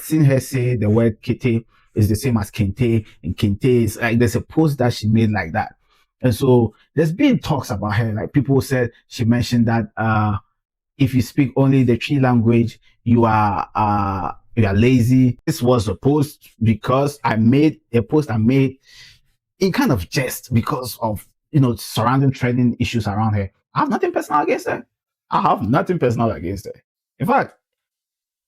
seen her say the word kete is the same as kente, and kente is like there's a post that she made like that. And so there's been talks about her. Like people said she mentioned that if you speak only the Twi language, you are lazy. This was a post because I made a post I made in kind of jest because of surrounding trending issues around her. I have nothing personal against her. I have nothing personal against her. In fact,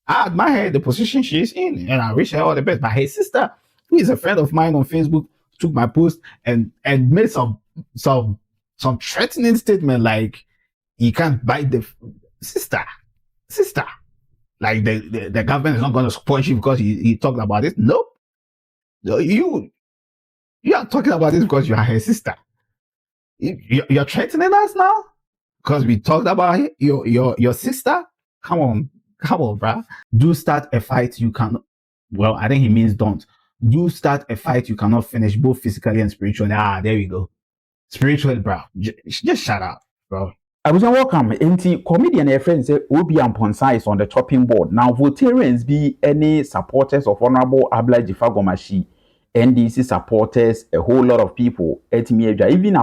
I admire the position she is in, and I wish her all the best. But her sister, who is a friend of mine on Facebook, took my post and made some threatening statement like you can't bite the sister. Like the government is not going to support you because you talked about it. No, you are talking about this because you are her sister. You're threatening us now because we talked about your sister. Come on, bruh. Do start a fight you cannot. Well, I think he means don't. Do start a fight you cannot finish, both physically and spiritually. There we go. Spiritually, bro. Just shut up, bro. I was welcome. Enti comedian a friend say Amponsah is on the chopping board. Now Voltarians be any supporters of Honorable Abla Dzifa Gomashie, NDC supporters, a whole lot of people. Even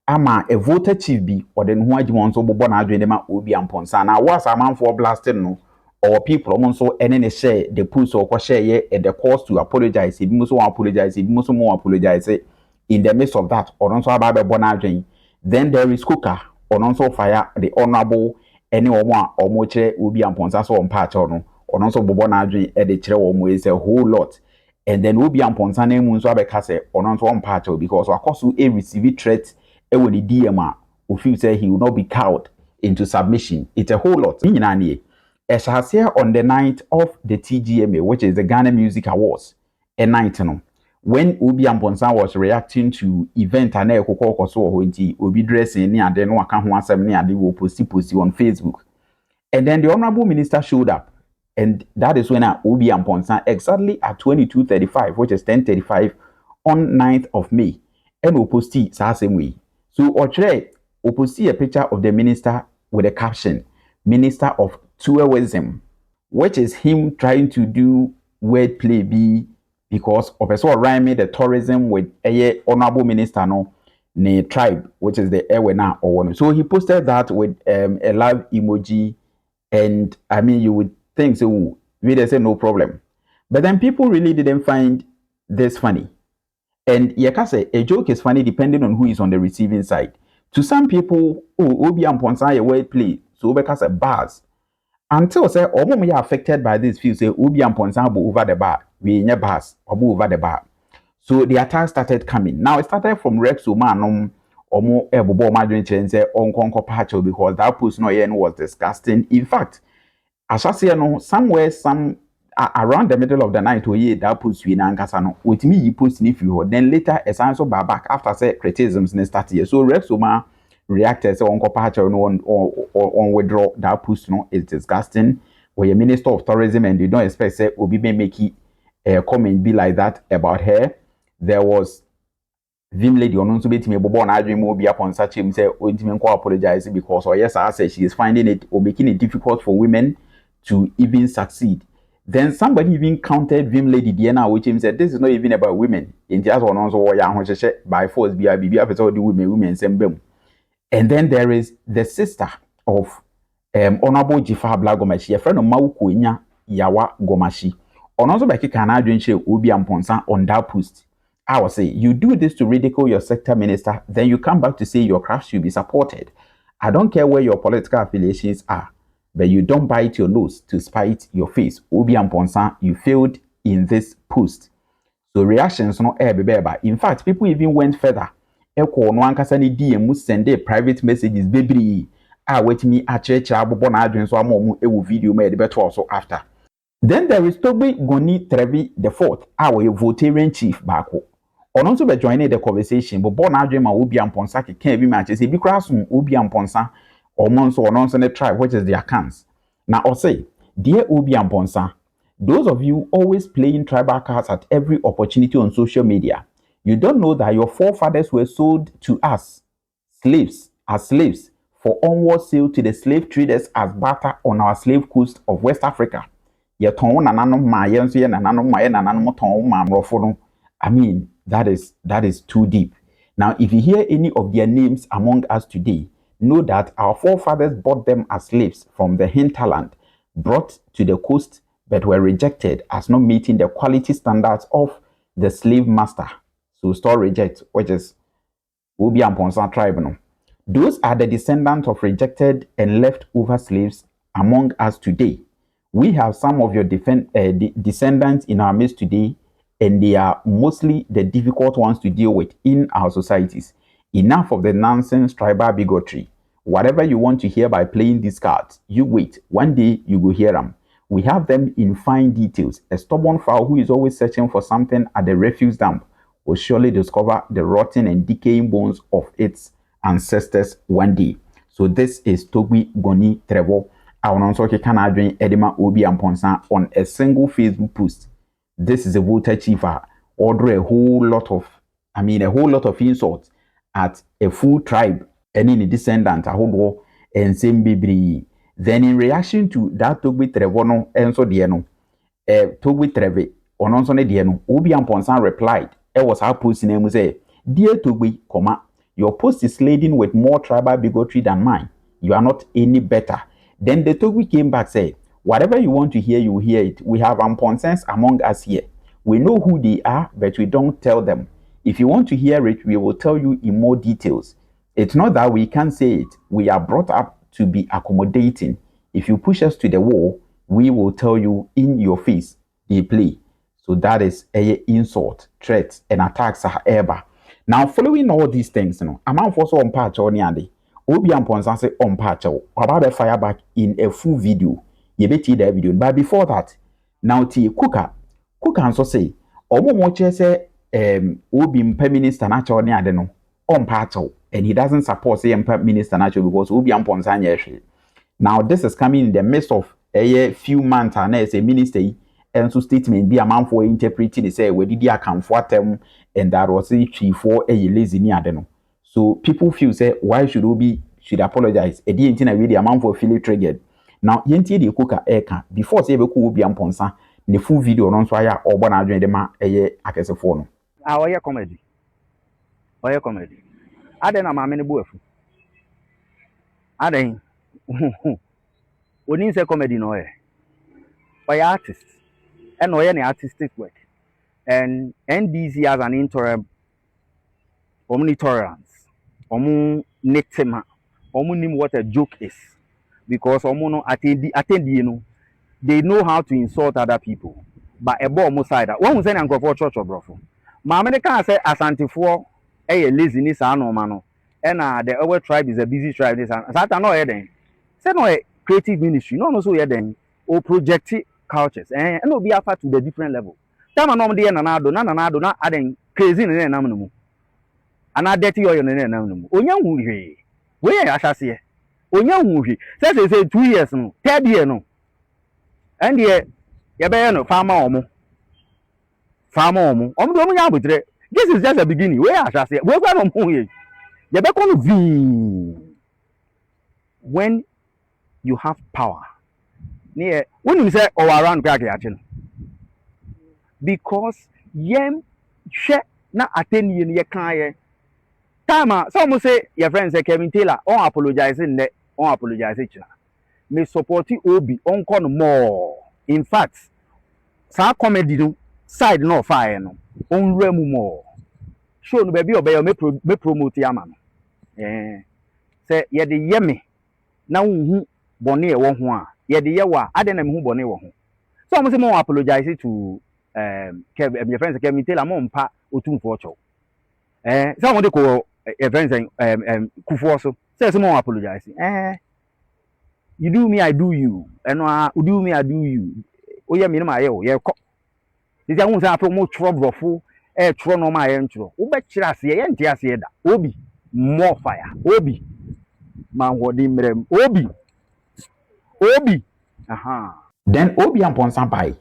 ama a voter chief be or then who so bobo na adwene ma Amponsah. Now was a man for blasting no or people also any share the push or share and the cost to apologize. If you apologize, if you more apologize in the midst of that or also about bonadwene. Then there is cooker on also fire the honorable any one or moche will be Amponsah so on patch on also bobonadri at the chair is a whole lot. And then will be Amponsah name so abekase on also on patch because of course a receive threat when the DMA who feel say he will not be cowed into submission. It's a whole lot. As I say on the night of the TGMA, which is the Ghana Music Awards, a night when Amponsah was reacting to event and Obi dressing near the no account one seven near the post on Facebook. And then the Honorable Minister showed up. And that is when Amponsah exactly at 22:35, which is 10:35 on 9th of May, and Oposti same way. So Oposti a picture of the minister with a caption, Minister of TouEwesim, which is him trying to do wordplay because of a sort of rhyming the tourism with a honorable minister no ne tribe, which is the Ewena or one. So he posted that with a love emoji, and I mean you would think so we say no problem. But then people really didn't find this funny. And say a joke is funny depending on who is on the receiving side. To some people, Amponsah a wordplay, so because a bars. Until say we are affected by this feel say Amponsah over the bar, we in bars over the bar. So the attack started coming. Now it started from Rex Oman omo ebobo madwen chen say onkonko patcho because that post no was disgusting. In fact, as I say no somewhere around the middle of the night that post we na nkasa no with me you post if you then later a sign so back after say criticisms ne start here. So Rex Oman reacted so onko patcho no on withdraw that post no is disgusting. Where a minister of tourism and you don't expect say obi be make a comment be like that about her. There was Vim lady on also betting me born I dream will be upon such him say apologize because or yes I say she is finding it or making it difficult for women to even succeed. Then somebody even countered Vim lady Diana which him said this is not even about women. In just one also by force be episode the women same. And then there is the sister of Honorable Dzifa Gomashie, a friend of Mauku Yawa Gomashie. On also by Kikana Amponsah on that post. I will say, you do this to ridicule your sector minister, then you come back to say your craft should be supported. I don't care where your political affiliations are, but you don't bite your nose to spite your face. Amponsah, you failed in this post. So reactions no beba. In fact, people even went further. Eko no ankasa ni DM must send private messages baby. Wait me a church abo na adwen so amomu ewu video me de beto also after. Then there is Toby Goni Trevi the fourth, our Voltarian chief bako. On also be joining the conversation, but born Adrema Amponsah can't be matches. If you cross Amponsah or Monso or non tribe, which is their cans. Now I'll say, dear Amponsah, those of you always playing tribal cards at every opportunity on social media, you don't know that your forefathers were sold to us, slaves, as slaves, for onward sale to the slave traders as barter on our slave coast of West Africa. ye ton nananom ma ye nso ye nananom ma ye nananom ton ma mrofo no. I mean, that is too deep. Now, if you hear any of their names among us today, know that our forefathers bought them as slaves from the hinterland, brought to the coast, but were rejected as not meeting the quality standards of the slave master. So store reject, which is Obi Amponsah tribe. No? Those are the descendants of rejected and leftover slaves among us today. We have some of your descendants in our midst today, and they are mostly the difficult ones to deal with in our societies. Enough of the nonsense tribal bigotry. Whatever you want to hear by playing these cards, you wait. One day you will hear them. We have them in fine details. A stubborn fowl who is always searching for something at the refuse dump will surely discover the rotten and decaying bones of its ancestors one day. So this is Toby Goni Trevor. I want also can adwin Edema Obi Amponsah on a single Facebook post. This is a voter chief order a whole lot of insults at a full tribe and in a descendant Ahodo and same baby. Then in reaction to that Toby Trevor no and so dear no Toby Trevor on also dear no Obi Amponsah replied. It was our post name say, Dear Toby, your post is laden with more tribal bigotry than mine. You are not any better. Then the Toby came back said, whatever you want to hear, you hear it. We have Amponsahs among us here. We know who they are, but we don't tell them. If you want to hear it, we will tell you in more details. It's not that we can't say it. We are brought up to be accommodating. If you push us to the wall, we will tell you in your face. They play. So that is a insult, threats, and attacks are ever. Now, following all these things, I'm also on patch on Yandi. Obi Amponsah say on patch about the fire back in a full video. You bet you that video. But before that, now Cooker also say, Omo say Obi Mpe Minister Nacho ni adeno on patch, and he doesn't support say Mpe Minister Nacho because Obi Amponsah nyehwe. Now this is coming in the midst of a few months and as a minister. And so statement be a man for interpreting say we did account for them and that was a chief for a lazy near them. So people feel say why should Obi should apologize? A D intina really a man for feeling triggered. Now yenti the cooker eka before say be Obi Amponsah the full video on so ya or bona join them a akese for no. Oye comedy. Aden ama me ne boafu. Aden. Oni say comedy no eh. Oye artist. And any artistic work. And NDC as an interim omnitorance. Netema. Nim what a joke is. Because no attend you know, they know how to insult other people. But a bomb side. One was an for church or brofo. Mamma can say Asante for a laziness no mano. And the other tribe is a busy tribe. This and that no then. Say no a creative ministry. No so then or project cultures and no be after to the different level. Tama no dey na Addo na aden crazy na nam no mu. Ana dirty oil na nam no mu. Onya hu hwe. We ya asase. Onya hu hwe. Say 2 years no, 3rd year no. And ye be no farmer omo. Omo do nya abotre. This is just a beginning. We ya asase. We gba no hu ye. Ye be kono vi. When you have power near when you say or around Kwaku because yem she na attend ye kan time some say your friend say Kevin Taylor on apologizing ne on apologize china me support Obi on kon more in fact sa comedy no side no fire no on remu more show no baby obey me promote yama no say ye de yeme na hu bone e wo ho a ye de ye wa ade na me hu bone wo ho so mo say mo apologize to your friends Kevin Taylor mo mpa otumfo cho so mo de ko friends Akuffo so say mo apologize you do me I do you and you do me I do you oye me no ma ye o ye ko dis ya hu say afro mo troubleful tro no ma ye ntro wo be kira ase ye ntia ase da Obi more fire Obi man wodi mrem Obi Then Obi Amponsah by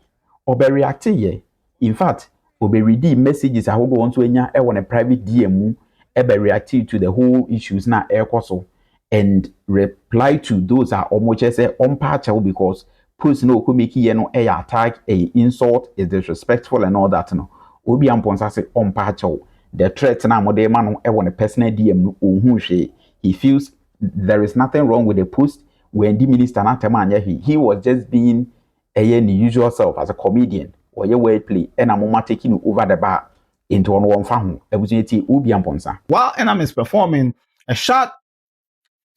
obe react ye. In fact, obe read messages I go on to enya e won a private DM ebe react to the whole issues na Ekoso and reply to those are almost say on partial because post no ko make no attack, insult, is disrespectful and all that no. Obi Amponsah say ompa acho. The threat na mo de ma no a personal DM no ohun hwe. He feels there is nothing wrong with the post when the minister na tema he was just being the usual self as a comedian or your wordplay and I'm taking over the bar into one fahu. Obi Amponsah. While Enam is performing, a shot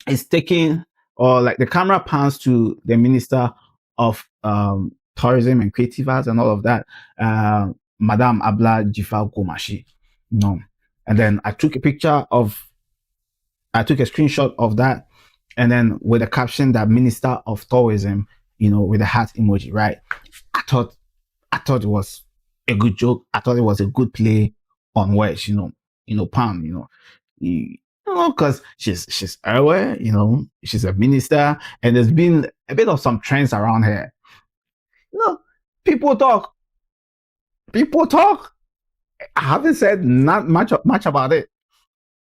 is taken, or like the camera pans to the Minister of Tourism and Creative Arts and all of that, Madam Abla Dzifa Gomashie. No. And then I took a screenshot of that, and then with a caption that Minister of TouEwesim, with a heart emoji, right? I thought it was a good joke. I thought it was a good play on words, Pam, because she's aware, she's a minister, and there's been a bit of some trends around her. People talk. I haven't said not much about it.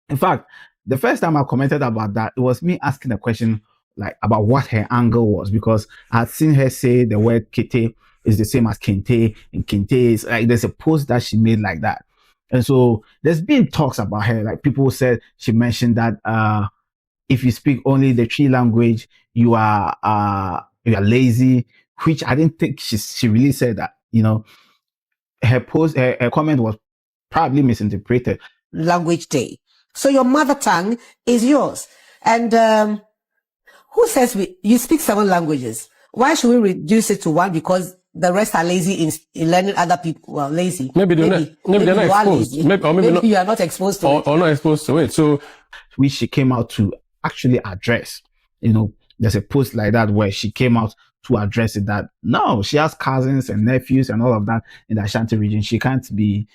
In fact, the first time I commented about that, it was me asking a question like about what her angle was, because I had seen her say the word kete is the same as kente, and kente is like, there's a post that she made like that. And so there's been talks about her, like people said she mentioned that if you speak only the Twi language, you are lazy, which I didn't think she really said that. Her comment was probably misinterpreted. Language day. So your mother tongue is yours. And who says you speak 7 languages? Why should we reduce it to 1 because the rest are lazy in learning other people? Well, lazy. Maybe they're not exposed. Maybe you are not exposed to it. Or not exposed to it. So, which she came out to actually address. There's a post like that where she came out to address it, that no, she has cousins and nephews and all of that in the Ashanti region. She can't be.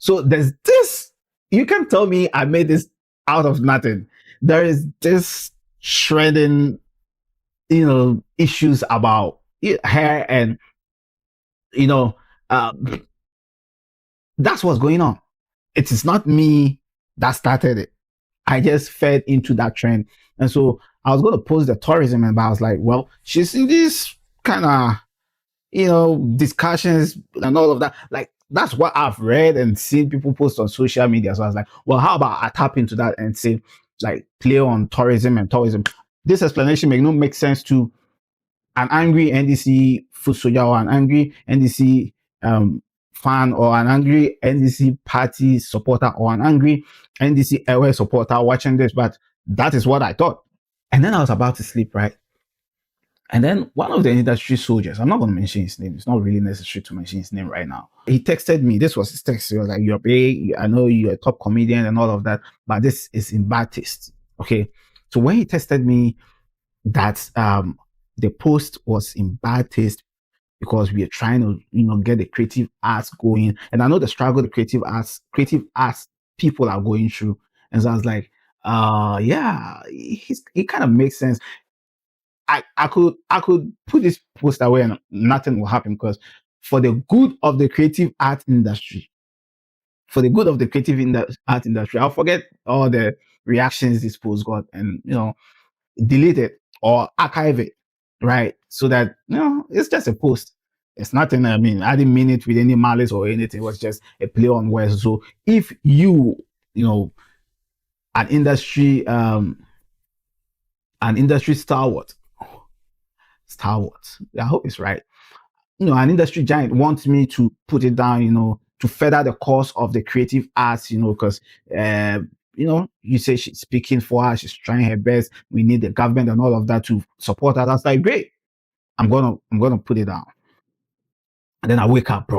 So there's this. You can tell me I made this out of nothing. There is this shredding, issues about her, and that's what's going on. It is not me that started it. I just fed into that trend. And so I was going to post the tourism, and I was like, well, she's in this kind of, discussions and all of that. Like, that's what I've read and seen people post on social media. So I was like, well, how about I tap into that and say, like, play on tourism and TouEwesim. This explanation may not make sense to an angry NDC foot soldier, or an angry NDC fan, or an angry NDC party supporter, or an angry NDC airway supporter watching this, but that is what I thought. And then I was about to sleep, right? And then one of the industry soldiers, I'm not going to mention his name, it's not really necessary to mention his name right now. He texted me, this was his text, he was like, you're big, I know you're a top comedian and all of that, but this is in bad taste. Okay. So when he texted me that the post was in bad taste because we are trying to, get the creative arts going. And I know the struggle the creative arts people are going through. And so I was like, yeah, it kind of makes sense. I could put this post away and nothing will happen, because for the good of the creative art industry, I'll forget all the reactions this post got and, delete it or archive it, right? So that, it's just a post. It's nothing, I didn't mean it with any malice or anything. It was just a play on words. So if an industry stalwart, I hope it's right, an industry giant wants me to put it down, to further the cause of the creative arts, because you say she's speaking for her, she's trying her best, we need the government and all of that to support her. That's like, great, I'm gonna put it down. And then I wake up,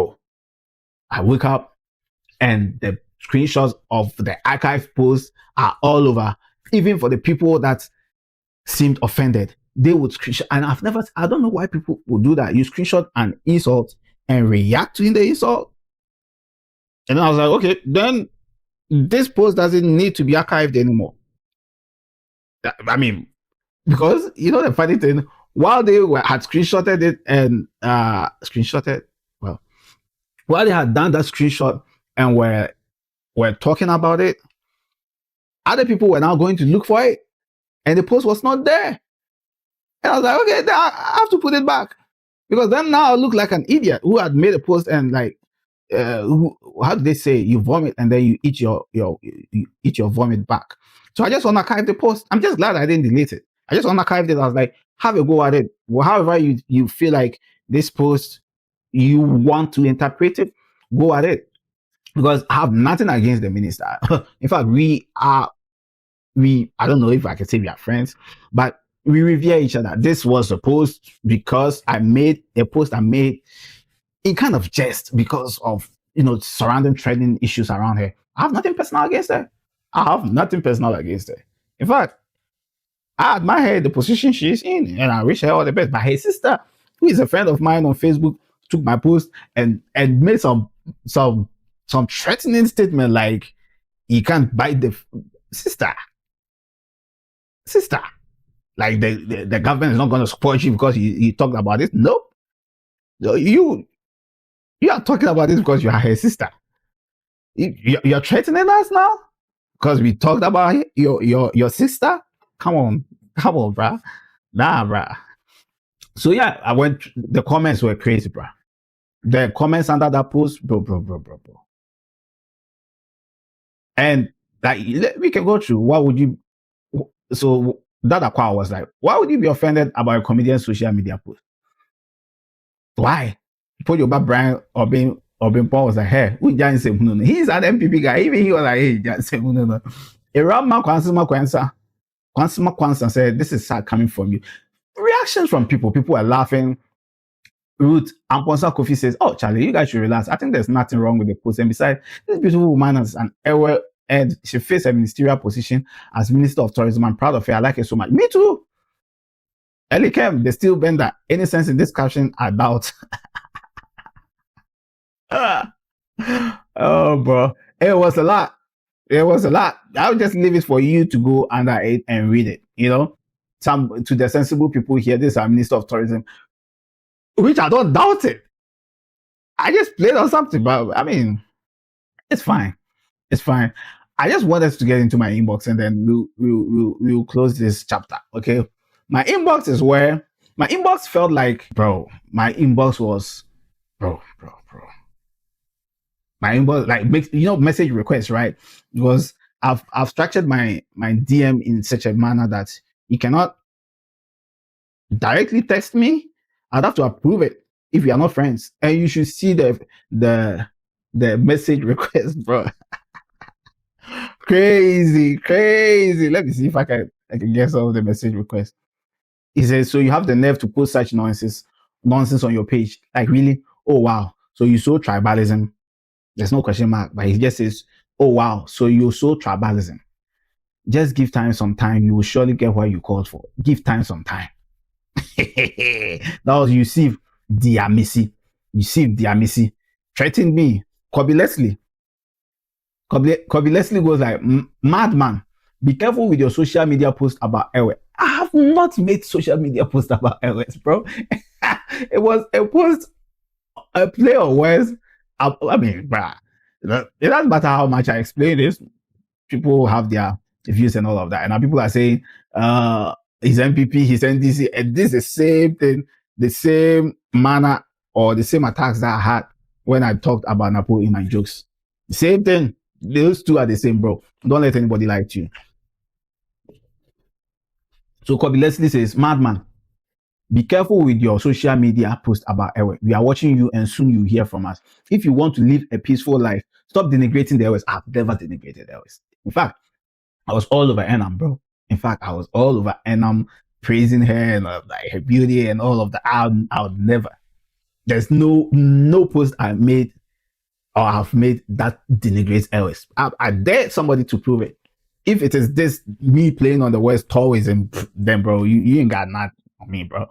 and the screenshots of the archive posts are all over. Even for the people that seemed offended, they would screenshot. And I don't know why people would do that. You screenshot an insult and react to the insult. And I was like, okay, then this post doesn't need to be archived anymore. Because the funny thing, while they had screenshotted it and while they had done that screenshot and were talking about it, other people were now going to look for it, and the post was not there. And I was like, okay, then I have to put it back. Because then now I look like an idiot who had made a post and like, how do they say, you vomit and then you eat your vomit back. So I just unarchived the post. I'm just glad I didn't delete it. I just unarchived it. I was like, have a go at it. Well, however you feel like this post, you want to interpret it, go at it. Because I have nothing against the minister. In fact, I don't know if I can say we are friends, but we revere each other. This was a post because I made a post I made in kind of jest because of, surrounding trending issues around her. I have nothing personal against her. In fact, I admire the position she's in and I wish her all the best. But her sister, who is a friend of mine on Facebook, took my post and made some threatening statement like, you can't bite the sister. Like the government is not going to support you because you talked about it. Nope. You are talking about this because you are her sister. You're threatening us now because we talked about your sister. Come on, bruh. Nah, bruh. So yeah, the comments were crazy, bruh. The comments under that post, bro. And like, we can go through. What would you? So that Akwa was like, why would you be offended about a comedian's social media post? Why? Put your Brian or being Paul was like, hey, who Jan say no? He's an MPP guy. Even he was like, hey, Jan say no. Around Kwansa said, this is sad coming from you. Reactions from people are laughing. Ruth Amponsah Kofi says, oh, Charlie, you guys should relax. I think there's nothing wrong with the post. And besides, this beautiful woman has an error and she faced a ministerial position as Minister of Tourism. I'm proud of her. I like her so much. Me too. Elikem, they still bend that. Any sense in this caption, I doubt. Oh, bro. It was a lot. I'll just leave it for you to go under it and read it. To the sensible people here, this is our Minister of Tourism, which I don't doubt it. I just played on something, but I mean, it's fine. I just want us to get into my inbox and then we'll close this chapter. Okay. My inbox is where my inbox felt like, bro. My inbox was, bro. My inbox, like, message requests, right? Because I've structured my DM in such a manner that you cannot directly text me. I'd have to approve it if we are not friends. And you should see the message request, bro. Crazy. Let me see if I can get some of the message requests. He says, so you have the nerve to post such nonsense on your page. Like, really? Oh, wow. So you saw tribalism. There's no question mark, but he just says, oh, wow. So you saw tribalism. Just give time some time. You will surely get what you called for. Give time some time. That was Yusuf Diamisi. Threatened me. Kobe Leslie goes like, madman, be careful with your social media post about Ewe. I have not made social media post about Ewe, bro. It was a play of words. I mean, bruh, it doesn't matter how much I explain this. People have their views and all of that. And now people are saying, his MPP, his NDC, and this is the same thing, the same manner or the same attacks that I had when I talked about Napo in my jokes. The same thing. Those two are the same, bro. Don't let anybody lie to you. So Kobe Leslie says, madman, be careful with your social media post about Ewe. We are watching you and soon you hear from us. If you want to live a peaceful life, stop denigrating the Ewes. I've never denigrated the Ewes. In fact, I was all over Enam, bro. I was all over Enam, praising her and like her beauty and all of that. I would never. There's no post I made or I've made that denigrates Ewes. I dare somebody to prove it. If it is this me playing on the West TouEwesim, then bro, you ain't got nothing on me, bro.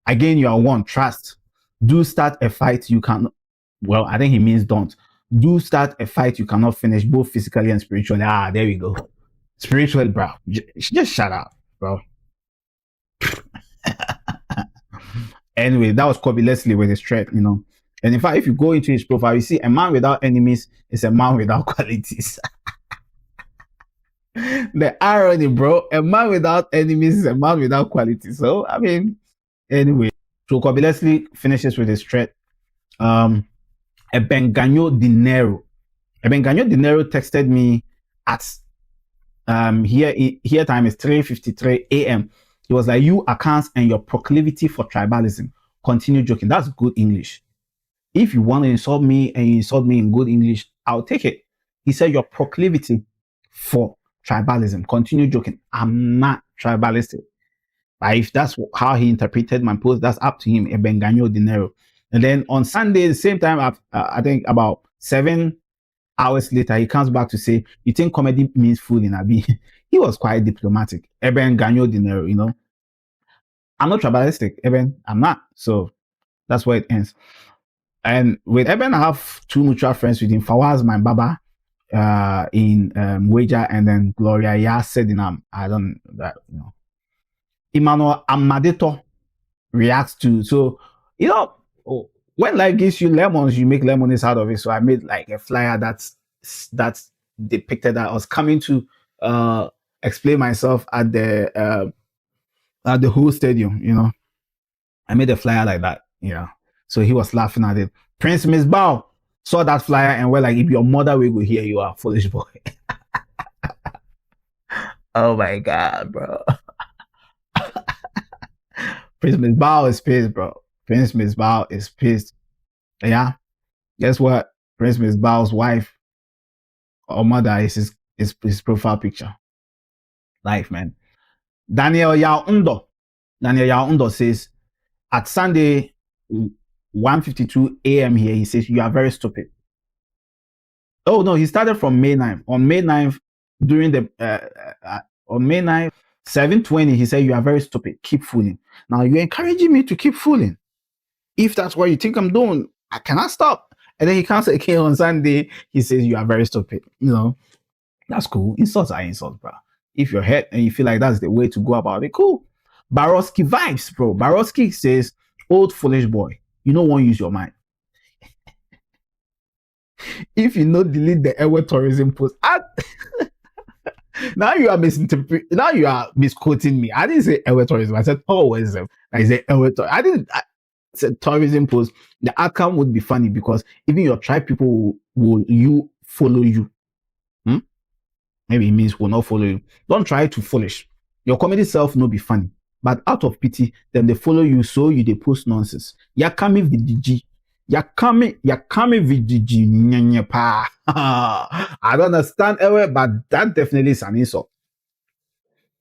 Again, you are one. Trust. Do start a fight you can. Well, I think he means don't. Do start a fight you cannot finish, both physically and spiritually. There we go. Spiritual, bro. Just shut up, bro. Anyway, that was Kobe Leslie with his threat, And in fact, if you go into his profile, you see a man without enemies is a man without qualities. The irony, bro. A man without enemies is a man without quality. So, I mean, anyway. So, Kobe Leslie finishes with his threat. Ebenganyo Dinero. Ebenganyo Dinero texted me at here time is 3:53 a.m. He was like, you accounts and your proclivity for tribalism. Continue joking. That's good English. If you want to insult me and you insult me in good English, I'll take it. He said your proclivity for tribalism. Continue joking. I'm not tribalistic. But if that's how he interpreted my post, that's up to him. Ebenganyo Dinero. And then on Sunday, the same time, I think about 7 hours later, he comes back to say, you think comedy means fooling, Abi? He was quite diplomatic. Ebenganyo Dinero, you know. I'm not tribalistic, Eben. I'm not. So that's where it ends. And with Eben, I have 2 mutual friends with him. Fawaz, my baba, in Wager, and then Gloria Yased in I don't that you know. Emmanuel Amadeto reacts to, so you know, when life gives you lemons, you make lemonade out of it. So I made like a flyer that's depicted that I was coming to explain myself at the whole stadium, you know. I made a flyer like that, you know. So he was laughing at it. Prince Mcbrown saw that flyer and we're like, if your mother will go here, you are foolish boy. Oh my God, bro. Prince Mcbrown is pissed, bro. Prince Mcbrown is pissed. Yeah. Guess what? Prince Mcbrown's wife or mother is his profile picture. Life, man. Daniel Yaundo says, at Sunday, 1:52 a.m. here, he says, you are very stupid. Oh, no, he started from May 9th. On May 9th, during the, on May 9th, 7:20, he said, you are very stupid. Keep fooling. Now, you're encouraging me to keep fooling. If that's what you think I'm doing, I cannot stop. And then he comes again on Sunday, he says, you are very stupid. You know, that's cool. Insults are insults, bro. If you're hurt and you feel like that's the way to go about it, cool. Baroski vibes, bro. Baroski says, old foolish boy, you don't want to use your mind. If you not delete the Ewe tourism post, now you are now you are misquoting me. I didn't say Ewe tourism. I said tourism. I said Ewe tourism. I said tourism post. The outcome would be funny because even your tribe people will you follow you. Maybe it means will not follow you. Don't try to foolish. Your comedy self no be funny. But out of pity, then they follow you, so you they post nonsense. Yakami VDG. Yakami VDG. Nye pa. I don't understand, but that definitely is an insult.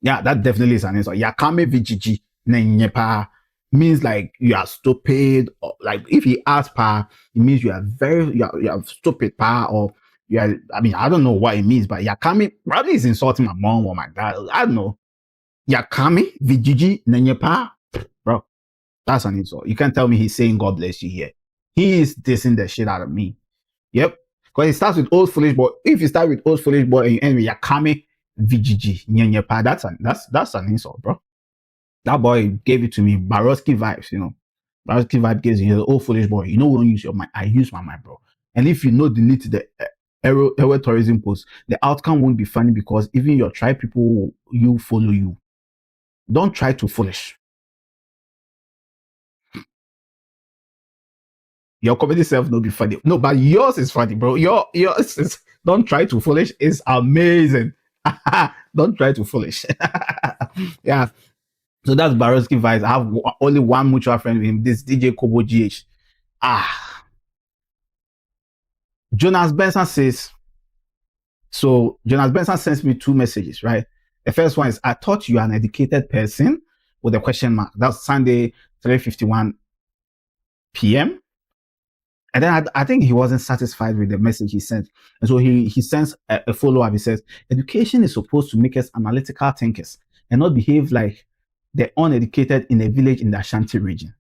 Yeah, that definitely is an insult. Yakami VDG. Nye pa. Means like you are stupid. Or like if he asks pa, it means you are stupid pa, or yeah, I mean, I don't know what it means, but Yakami probably is insulting my mom or my dad. I don't know. Yakami, Vijiji, Nenyepa. Bro, that's an insult. You can't tell me he's saying God bless you here. He is dissing the shit out of me. Yep. Because it starts with old foolish boy. If you start with old foolish boy and you end with Yakami, Vijiji, Nenyepa, that's an insult, bro. That boy gave it to me. Baroski vibes, you know. Baroski vibe gives you the old foolish boy. You know, we don't use your mind. I use my mind, bro. And if you know delete the Ewe tourism post, the outcome won't be funny because even your tribe people you follow you. Don't try to foolish. Your comedy self no be funny. No, but yours is funny, bro. Yours is don't try to foolish is amazing. Don't try to foolish. Yeah. So that's Baroski vibes. I have only one mutual friend with him. This DJ Kobo GH. Jonas Benson says, so Jonas Benson sends me 2 messages, right? The first one is, I thought you are an educated person with a question mark. That's Sunday, 3:51 p.m. And then I think he wasn't satisfied with the message he sent. And so he sends a follow-up. He says, education is supposed to make us analytical thinkers and not behave like the uneducated in a village in the Ashanti region.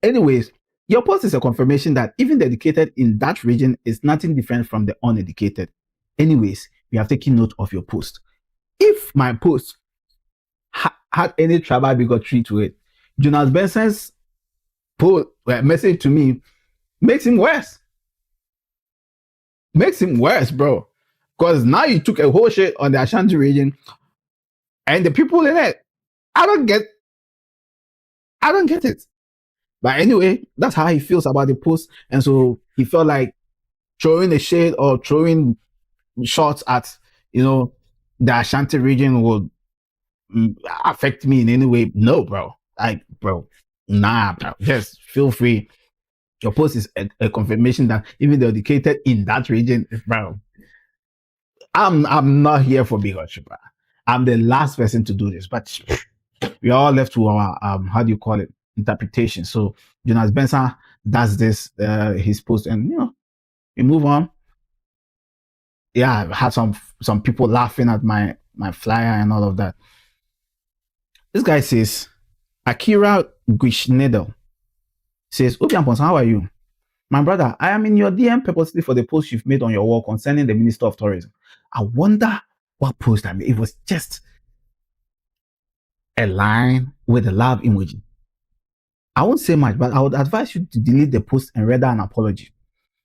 Anyways, your post is a confirmation that even the educated in that region is nothing different from the uneducated. Anyways, we have taken note of your post. If my post had any tribal bigotry to it, Jonas Benson's message to me makes him worse. Makes him worse, bro. Because now you took a whole shit on the Ashanti region and the people in it. I don't get it. But anyway, that's how he feels about the post. And so he felt like throwing a shade or throwing shots at, the Ashanti region would affect me in any way. No, bro. Nah, bro. Just feel free. Your post is a confirmation that even the educated in that region, bro. I'm not here for bigotry, bro. I'm the last person to do this, but we are all left to our how do you call it, interpretation. So Jonas Benson does this, his post, and we move on. Yeah, I had some people laughing at my flyer and all of that. This guy says, Akira Guishnedel says, Obi Amponsah, how are you? My brother, I am in your DM purposely for the post you've made on your wall concerning the Minister of Tourism. I wonder what post I made. It was just a line with a love emoji. I won't say much, but I would advise you to delete the post and render an apology.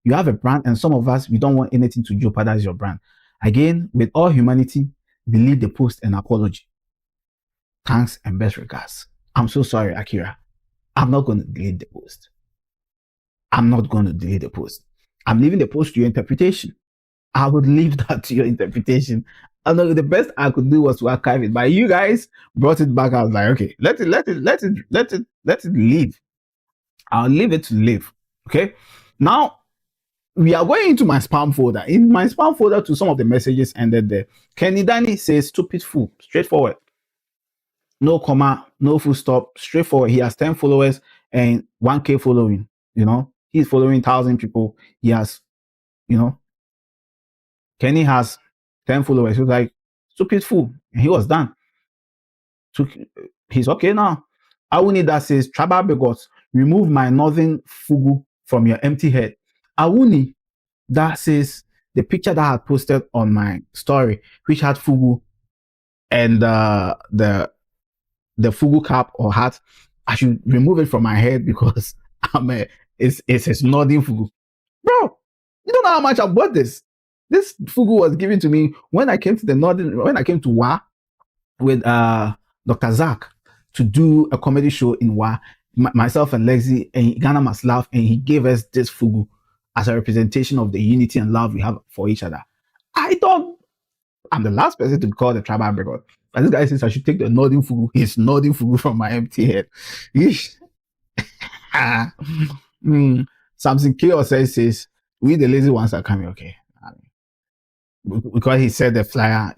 You have a brand, and some of us, we don't want anything to jeopardize your brand. Again, with all humanity, delete the post and apology. Thanks and best regards. I'm so sorry, Akira. I'm not going to delete the post. I'm not going to delete the post. I'm leaving the post to your interpretation. I would leave that to your interpretation. I know the best I could do was to archive it, but you guys brought it back. I was like, okay, let it live. I'll leave it to live. Okay. Now we are going into my spam folder. In my spam folder, to some of the messages ended there. Kenny Danny says, stupid fool, straightforward. No comma, no full stop, straightforward. He has 10 followers and 1K following. He's following 1,000 people. He has, Kenny has 10 followers. He was like, stupid fool. And he was done. So he's okay now. Awuni that says, tribal bigots, remove my northern fugu from your empty head. Awuni that says, the picture that I had posted on my story, which had fugu and the fugu cap or hat, I should remove it from my head because it's a northern fugu. Bro, you don't know how much I bought this. This fugu was given to me when I came to Wa with Dr. Zach to do a comedy show in Wa. Myself and Lexi and Ghana Must Laugh, and he gave us this fugu as a representation of the unity and love we have for each other. I'm the last person to call the tribal bigot. But this guy says I should take the northern fugu, his northern fugu from my empty head. Something chaos says, we the lazy ones are coming, okay. Because he said the flyer,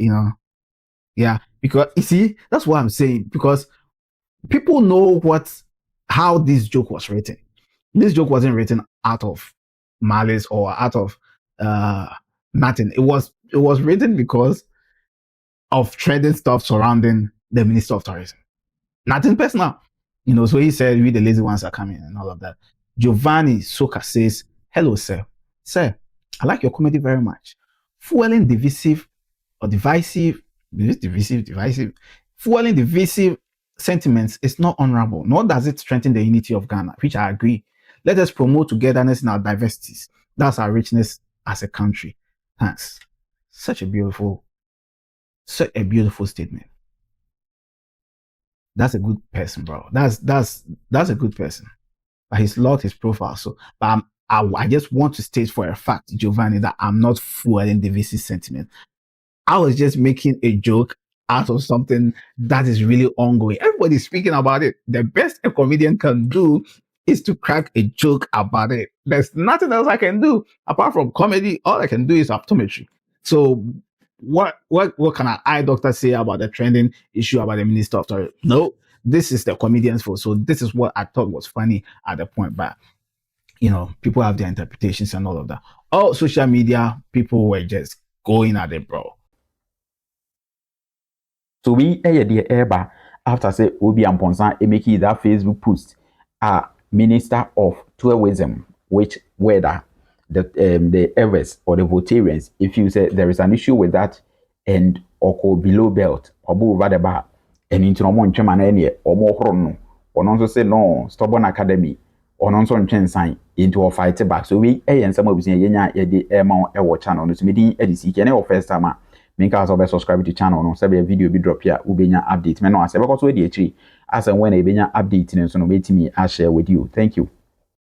yeah, because you see, that's what I'm saying, because people know how this joke was written. This joke wasn't written out of malice or out of nothing. It was written because of trending stuff surrounding the Minister of Tourism. Nothing personal. So he said, we the lazy ones are coming and all of that. Giovanni Soka says, hello, sir. Sir, I like your comedy very much. Fueling divisive, fueling divisive sentiments is not honorable, nor does it strengthen the unity of Ghana, which I agree. Let us promote togetherness in our diversities. That's our richness as a country. Thanks. Such a beautiful statement. That's a good person, bro. That's a good person. But he's locked his profile. So, but I just want to state for a fact, Giovanni, that I'm not fueling divisive sentiment. I was just making a joke out of something that is really ongoing. Everybody's speaking about it. The best a comedian can do is to crack a joke about it. There's nothing else I can do apart from comedy. All I can do is optometry. So what can an eye doctor say about the trending issue about the Minister of Tourism? No, this is the comedian's fault. So this is what I thought was funny at the point, but people have their interpretations and all of that. All social media people were just going at it, bro. So we the Eba after say Obi Amponsah making that Facebook post Minister of TouEwesim, which whether the Evers or the Voltarians, if you say there is an issue with that and or below belt or over the bar and into no one chairman any or more or also say no stubborn academy ɔno nso ntwe nsan into fight back so we nsɛm abusua yenya yɛde ɛma ɛwɔ channel no so medin edisi kene o first time a minka so be subscribe to channel no se be video bi drop ya ubenya update me no ase be ko so e di akiri asɛm when e benya update no so no betimi a share with you. Thank you.